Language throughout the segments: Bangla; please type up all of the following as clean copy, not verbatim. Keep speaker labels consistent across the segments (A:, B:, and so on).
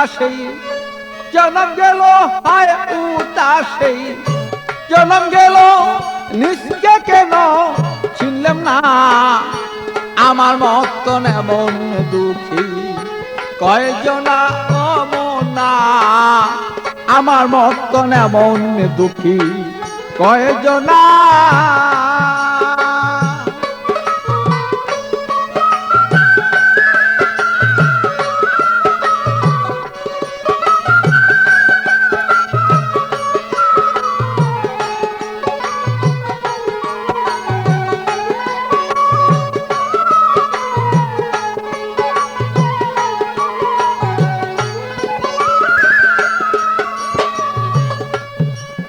A: উদাসী জনম গেল হায় উদাসী জনম গেল নিজকে কেন চিনলাম না আমার মতন এমন দুঃখী কয়জনা অমনা আমার মতন এমন দুঃখী কয়জনা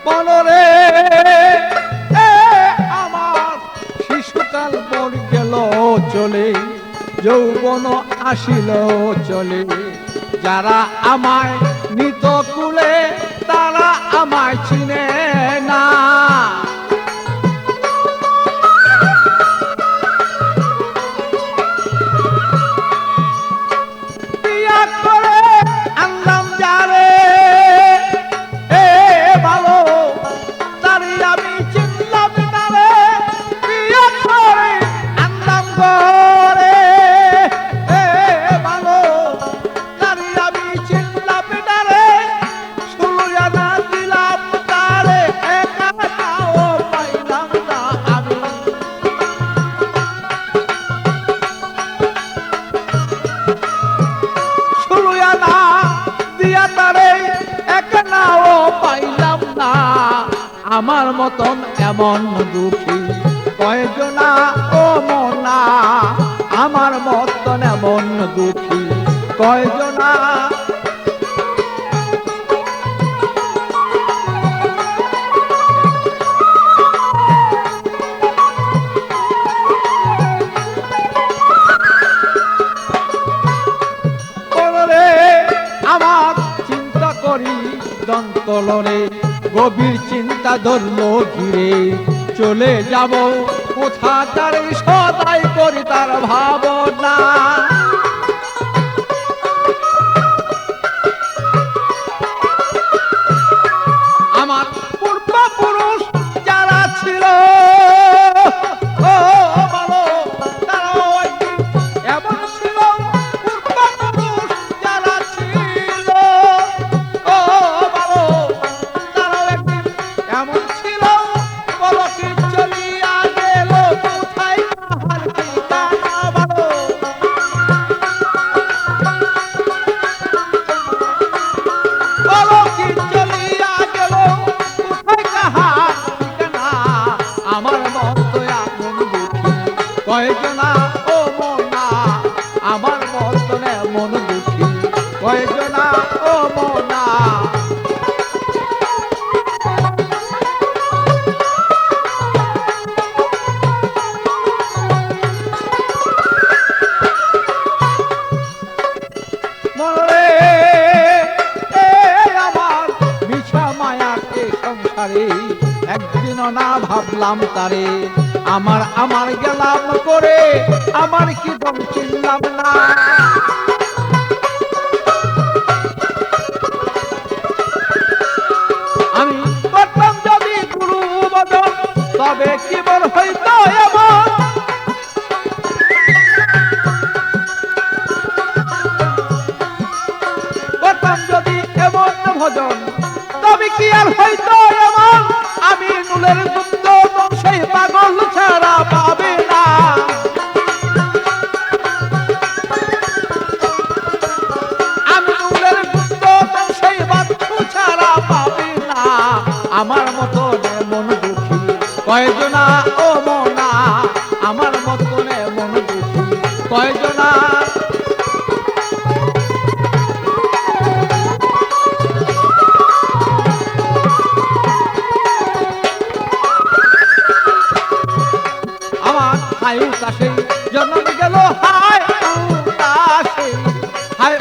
A: মনরে আমার শিশুকাল পর গেল চলে যৌবন আসিল চলে যারা আমায় নিত কুলে তারা আমায় চিনে না বিয়া করে আনলাম যারে পাইলাম না আমার মতন এমন দুঃখী কয়জনা ও মনা আমার মতন এমন দুঃখী কয়জনা আমার চিন্তা করি দন্তলরে গভীর চিন্তা ধরল ঘিরে চলে যাব কোথা তার সদাই করি তার ভাবনা আমার পূর্বপুরুষ যারা ছিল কয়জনা ও মনা আমার মতন এমন দুঃখী কয়জনা ও মনা মরে আমার মিছা মায়াকে সংসারে একদিনও না ভাবলাম তারে আমার আমার গেলাম করে আমার কি দম চিনলাম না আমি করতাম যদি গুরু বদন তবে কি বল হইতো এমন করতাম যদি এমন ভজন তবে কি আর হইতো এমন আমি নুলের দুধ সেই পাগল ছাড়া পাবে না আমি নুলের দুধ সেই বাচ্চু ছাড়া পাবে না আমার মতো মন দুঃখী কয়জনা ও মনা আমার মতো মন দুঃখী কয়জনা হায় উতাসে জন্ম গেল হায়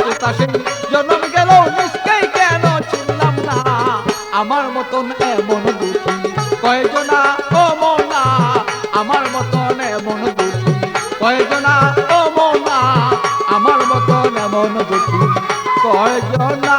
A: উতাসে জন্ম গেল নিশ্চয় কেন চিনলাম না আমার মতন এমন দুঃখী কয়জনা ও মনা আমার মতন এমন দুঃখী কয়জনা ও মনা আমার মতন এমন দুঃখী কয়জনা